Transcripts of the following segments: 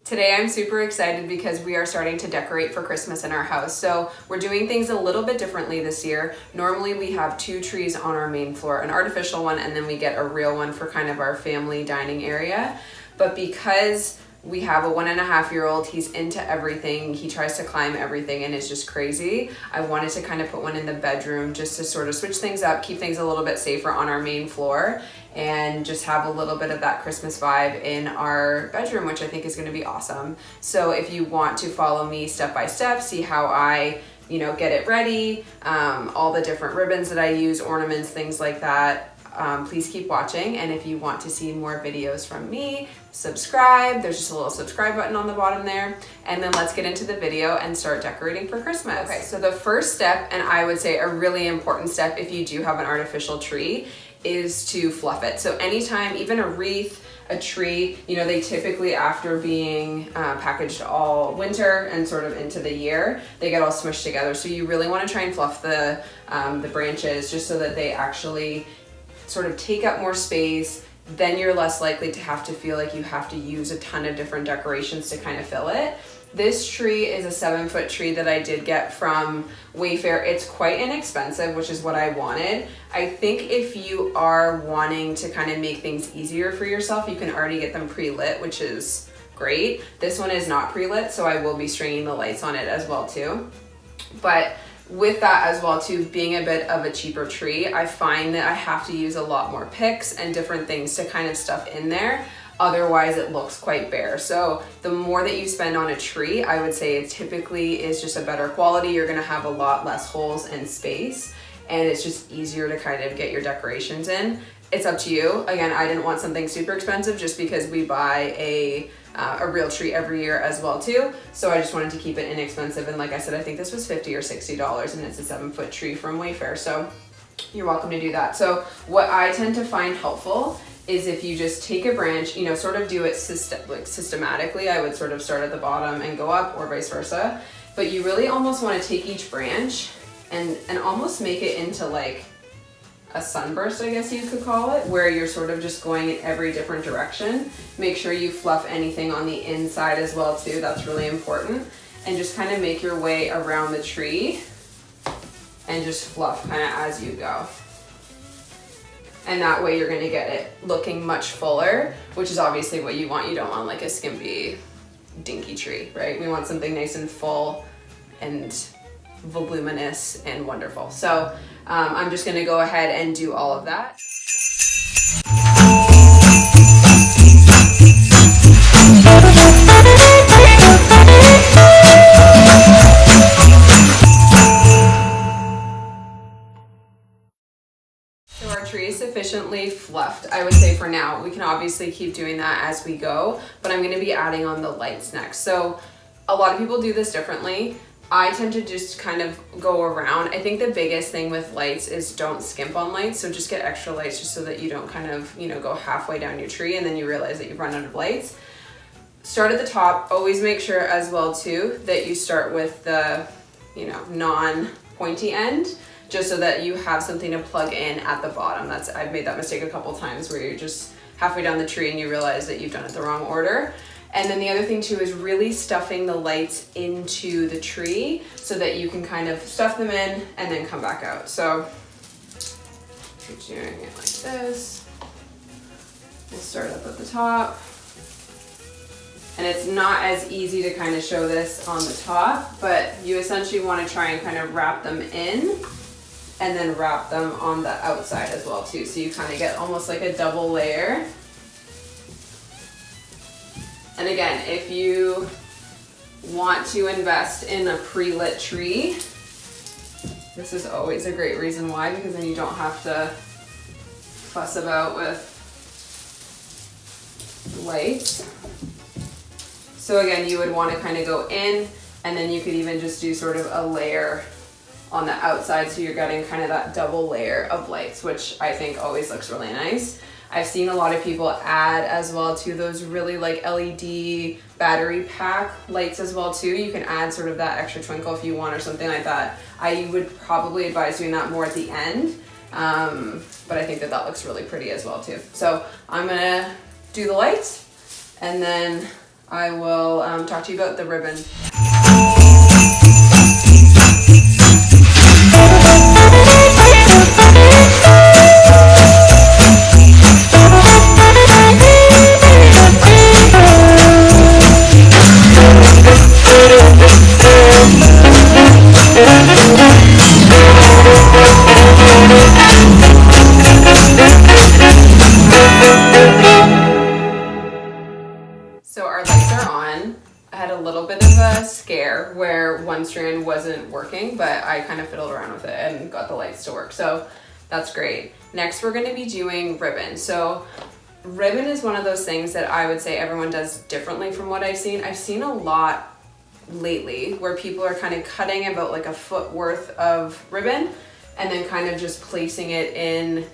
Today I'm super excited because we are starting to decorate for Christmas in our house. So we're doing things a little bit differently this year. Normally we have 2 trees on our main floor, an artificial one and then we get a real one for kind of our family dining area. But because we have a 1.5-year-old, he's into everything, he tries to climb everything and it's just crazy. I wanted to kind of put one in the bedroom just to sort of switch things up, keep things a little bit safer on our main floor, and just have a little bit of that Christmas vibe in our bedroom, which I think is going to be awesome. So if you want to follow me step by step, see how I get it ready, all the different ribbons that I use, ornaments, things like that, please keep watching. And if you want to see more videos from me, subscribe. There's just a little subscribe button on the bottom there. And then let's get into the video and start decorating for Christmas. Okay, so the first step, and I would say a really important step if you do have an artificial tree, is to fluff it. So anytime, even a wreath, a tree, they typically, after being packaged all winter and sort of into the year, they get all smushed together. So you really want to try and fluff the branches just so that they actually sort of take up more space. Then you're less likely to have to feel like you have to use a ton of different decorations to kind of fill it. This tree is a 7-foot tree that I did get from Wayfair. It's quite inexpensive, which is what I wanted. I think if you are wanting to kind of make things easier for yourself, you can already get them pre-lit, which is great. This one is not pre-lit, so I will be stringing the lights on it as well too. But with that as well too, being a bit of a cheaper tree, I find that I have to use a lot more picks and different things to kind of stuff in there. Otherwise it looks quite bare. So the more that you spend on a tree, I would say it typically is just a better quality. You're gonna have a lot less holes and space, and it's just easier to kind of get your decorations in. It's up to you. Again, I didn't want something super expensive just because we buy a real tree every year as well too. So I just wanted to keep it inexpensive. And like I said, I think this was $50 or $60 and it's a 7-foot tree from Wayfair. So you're welcome to do that. So what I tend to find helpful is if you just take a branch, sort of do it systematically. I would sort of start at the bottom and go up, or vice versa. But you really almost want to take each branch and almost make it into like a sunburst, I guess you could call it, where you're sort of just going in every different direction. Make sure you fluff anything on the inside as well too. That's really important. And just kind of make your way around the tree and just fluff kind of as you go. And that way you're gonna get it looking much fuller, which is obviously what you want. You don't want like a skimpy, dinky tree, right? We want something nice and full and voluminous and wonderful. So I'm just gonna go ahead and do all of that. So our tree is sufficiently fluffed, I would say, for now. We can obviously keep doing that as we go, but I'm gonna be adding on the lights next. So a lot of people do this differently. I tend to just kind of go around. I think the biggest thing with lights is don't skimp on lights. So just get extra lights just so that you don't kind of, go halfway down your tree and then you realize that you've run out of lights. Start at the top. Always make sure as well too that you start with the, non-pointy end, just so that you have something to plug in at the bottom. I've made that mistake a couple times where you're just halfway down the tree and you realize that you've done it the wrong order. And then the other thing too is really stuffing the lights into the tree so that you can kind of stuff them in and then come back out. So if you're doing it like this, we'll start up at the top. And it's not as easy to kind of show this on the top, but you essentially want to try and kind of wrap them in and then wrap them on the outside as well too. So you kind of get almost like a double layer. And again, if you want to invest in a pre-lit tree, this is always a great reason why, because then you don't have to fuss about with lights. So again, you would want to kind of go in, and then you could even just do sort of a layer on the outside, so you're getting kind of that double layer of lights, which I think always looks really nice. I've seen a lot of people add as well to those really like LED battery pack lights as well too. You can add sort of that extra twinkle if you want or something like that. I would probably advise doing that more at the end, but I think that looks really pretty as well too. So I'm gonna do the lights and then I will talk to you about the ribbon. So our lights are on. I had a little bit of a scare where one strand wasn't working, but I kind of fiddled around with it and got the lights to work. So that's great. Next, we're gonna be doing ribbon. So ribbon is one of those things that I would say everyone does differently from what I've seen. I've seen a lot lately where people are kind of cutting about like a foot worth of ribbon and then kind of just placing it in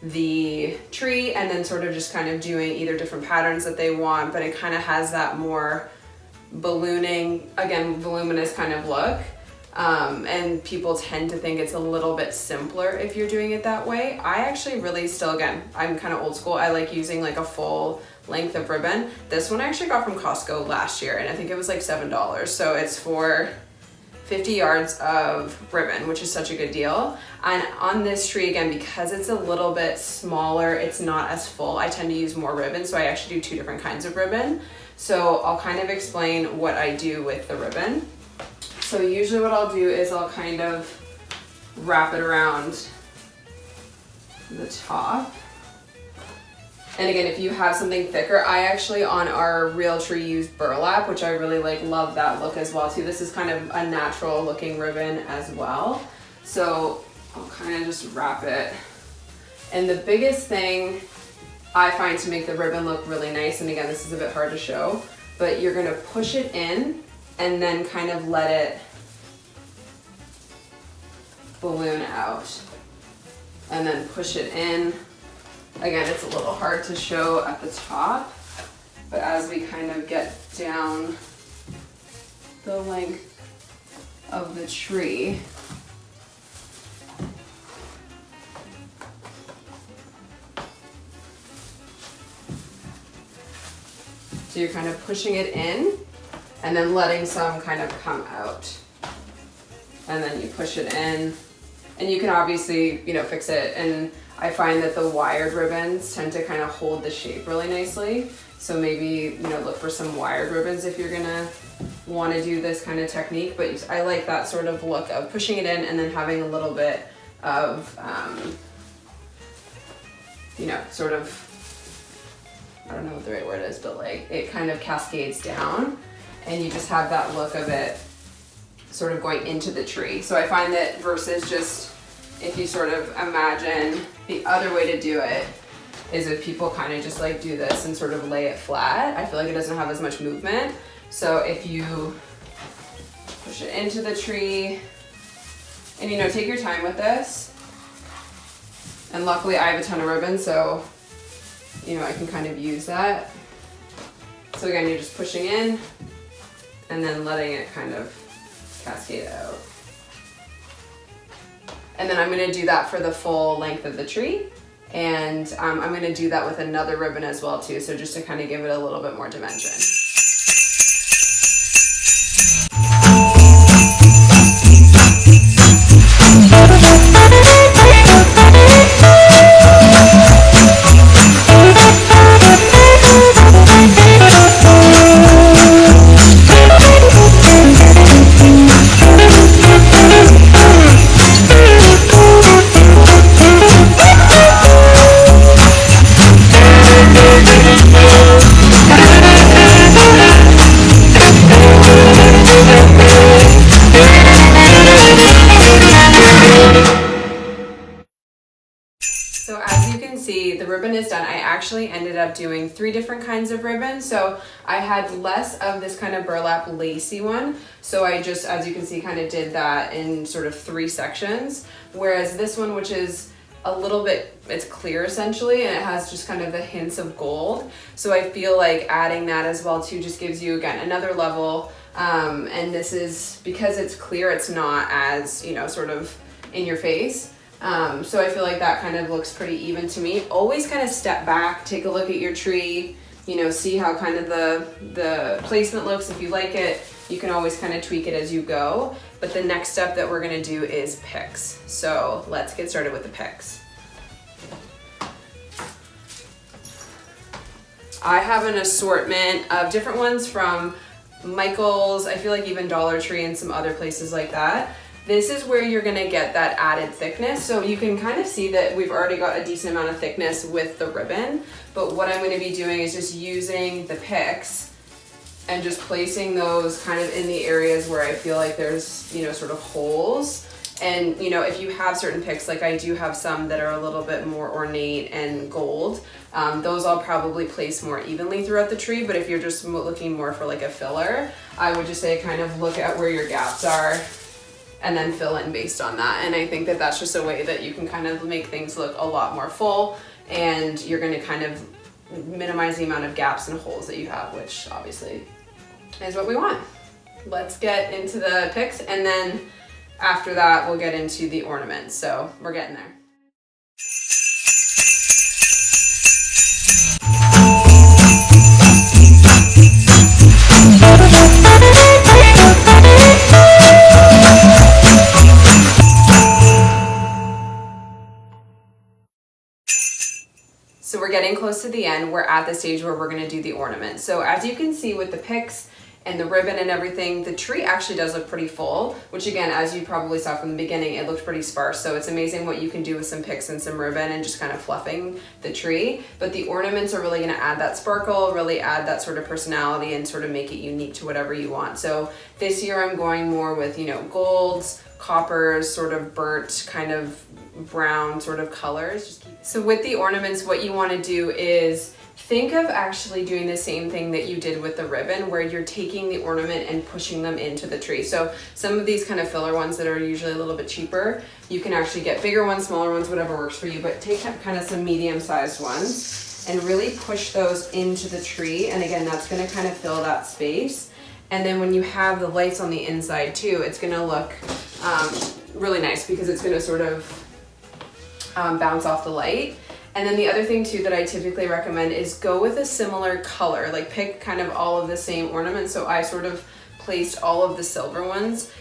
the tree and then sort of just kind of doing either different patterns that they want, but it kind of has that more ballooning, again, voluminous kind of look. And people tend to think it's a little bit simpler if you're doing it that way. I actually really still, again, I'm kind of old school. I like using like a full length of ribbon. This one I actually got from Costco last year and I think it was like $7. So it's for 50 yards of ribbon, which is such a good deal. And on this tree, again, because it's a little bit smaller, it's not as full, I tend to use more ribbon. So I actually do 2 different kinds of ribbon. So I'll kind of explain what I do with the ribbon. So usually what I'll do is I'll kind of wrap it around the top. And again, if you have something thicker, I actually on our real tree use burlap, which I really love that look as well too. This is kind of a natural looking ribbon as well. So I'll kind of just wrap it. And the biggest thing I find to make the ribbon look really nice, and again, this is a bit hard to show, but you're gonna push it in and then kind of let it balloon out. And then push it in. Again, it's a little hard to show at the top, but as we kind of get down the length of the tree, so you're kind of pushing it in and then letting some kind of come out. And then you push it in and you can obviously, fix it. And I find that the wired ribbons tend to kind of hold the shape really nicely. So maybe, look for some wired ribbons if you're gonna want to do this kind of technique. But I like that sort of look of pushing it in and then having a little bit of, sort of, I don't know what the right word is, but like it kind of cascades down and you just have that look of it sort of going into the tree. So I find that versus just, if you sort of imagine the other way to do it is if people kind of just like do this and sort of lay it flat, I feel like it doesn't have as much movement. So if you push it into the tree and take your time with this. And luckily I have a ton of ribbon, so I can kind of use that. So again, you're just pushing in and then letting it kind of cascade out. And then I'm gonna do that for the full length of the tree. And I'm gonna do that with another ribbon as well too. So just to kind of give it a little bit more dimension. So as you can see, the ribbon is done. I actually ended up doing 3 different kinds of ribbon. So I had less of this kind of burlap lacy one. So I just, as you can see, kind of did that in sort of 3 sections. Whereas this one, which is a little bit, it's clear essentially, and it has just kind of the hints of gold. So I feel like adding that as well too just gives you, again, another level. And this is, because it's clear, it's not as, sort of in your face. So I feel like that kind of looks pretty even to me. Always kind of step back, take a look at your tree, you know, see how kind of the placement looks. If you like it, you can always kind of tweak it as you go. But the next step that we're gonna do is picks. So let's get started with the picks. I have an assortment of different ones from Michael's, I feel like even Dollar Tree and some other places like that. This is where you're gonna get that added thickness. So you can kind of see that we've already got a decent amount of thickness with the ribbon, but what I'm gonna be doing is just using the picks and just placing those kind of in the areas where I feel like there's, you know, sort of holes. And, you know, if you have certain picks, like I do have some that are a little bit more ornate and gold, those I'll probably place more evenly throughout the tree. But if you're just looking more for like a filler, I would just say kind of look at where your gaps are and then fill in based on that. And I think that that's just a way that you can kind of make things look a lot more full, and you're gonna kind of minimize the amount of gaps and holes that you have, which obviously is what we want. Let's get into the picks, and then after that we'll get into the ornaments. So we're getting there. So we're getting close to the end. We're at the stage where we're gonna do the ornament. So as you can see with the picks and the ribbon and everything, the tree actually does look pretty full, which again, as you probably saw from the beginning, it looked pretty sparse. So it's amazing what you can do with some picks and some ribbon and just kind of fluffing the tree. But the ornaments are really gonna add that sparkle, really add that sort of personality and sort of make it unique to whatever you want. So this year I'm going more with, you know, golds, coppers, sort of burnt kind of brown sort of colors. So with the ornaments, what you want to do is think of actually doing the same thing that you did with the ribbon, where you're taking the ornament and pushing them into the tree. So some of these kind of filler ones that are usually a little bit cheaper, you can actually get bigger ones, smaller ones, whatever works for you, but take kind of some medium-sized ones and really push those into the tree. And again, that's going to kind of fill that space. And then when you have the lights on the inside too, it's going to look really nice because it's going to sort of bounce off the light. And then the other thing too that I typically recommend is go with a similar color, like pick kind of all of the same ornaments. So I sort of placed all of the silver ones,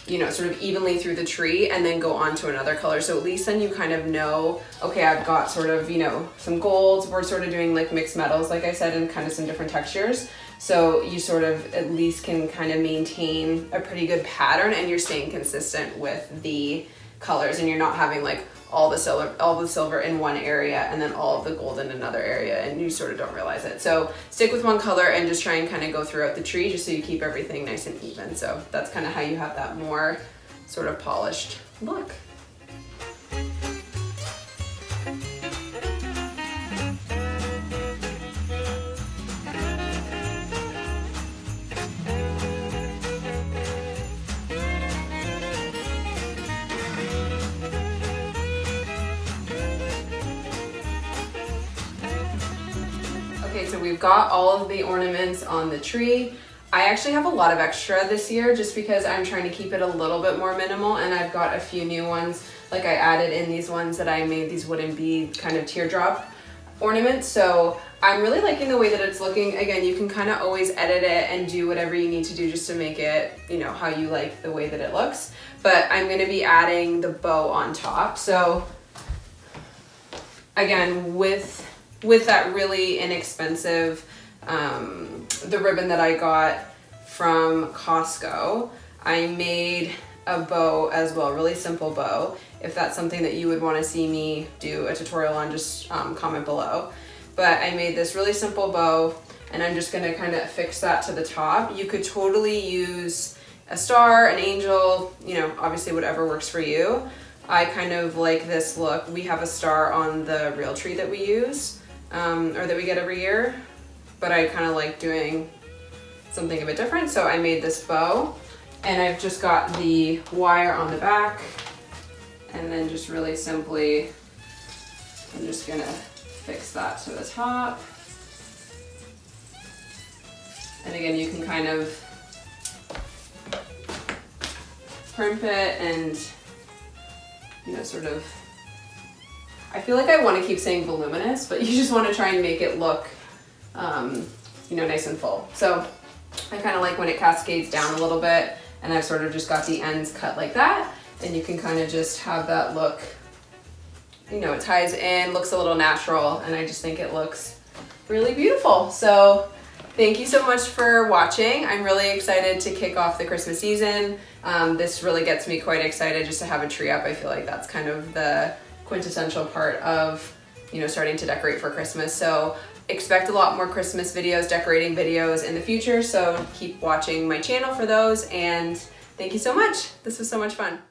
you know, sort of evenly through the tree, and then go on to another color. So at least then you kind of know, okay, I've got sort of, you know, some golds. We're sort of doing like mixed metals, like I said, and kind of some different textures. So you sort of at least can kind of maintain a pretty good pattern, and you're staying consistent with the colors, and you're not having like all the silver in one area and then all of the gold in another area, and you sort of don't realize it. So stick with one color and just try and kind of go throughout the tree just so you keep everything nice and even. So that's kind of how you have that more sort of polished look. So we've got all of the ornaments on the tree. I actually have a lot of extra this year just because I'm trying to keep it a little bit more minimal, and I've got a few new ones. Like I added in these ones that I made, these wooden bead kind of teardrop ornaments. So I'm really liking the way that it's looking. Again, you can kind of always edit it and do whatever you need to do just to make it, you know, how you like the way that it looks. But I'm going to be adding the bow on top. So again, with that really inexpensive, the ribbon that I got from Costco, I made a bow as well, really simple bow. If that's something that you would want to see me do a tutorial on, just comment below. But I made this really simple bow, and I'm just gonna kind of affix that to the top. You could totally use a star, an angel, you know, obviously whatever works for you. I kind of like this look. We have a star on the real tree that we use, or that we get every year, but I kind of like doing something a bit different. So I made this bow, and I've just got the wire on the back, and then just really simply, I'm just gonna fix that to the top. And again, you can kind of crimp it and, you know, sort of, I feel like I want to keep saying voluminous, but you just want to try and make it look you know, nice and full. So I kind of like when it cascades down a little bit, and I've sort of just got the ends cut like that, and you can kind of just have that look, you know, it ties in, looks a little natural, and I just think it looks really beautiful. So thank you so much for watching. I'm really excited to kick off the Christmas season. This really gets me quite excited just to have a tree up. I feel like that's kind of the quintessential part of, you know, starting to decorate for Christmas. So expect a lot more Christmas videos, decorating videos in the future. So keep watching my channel for those, and thank you so much. This was so much fun.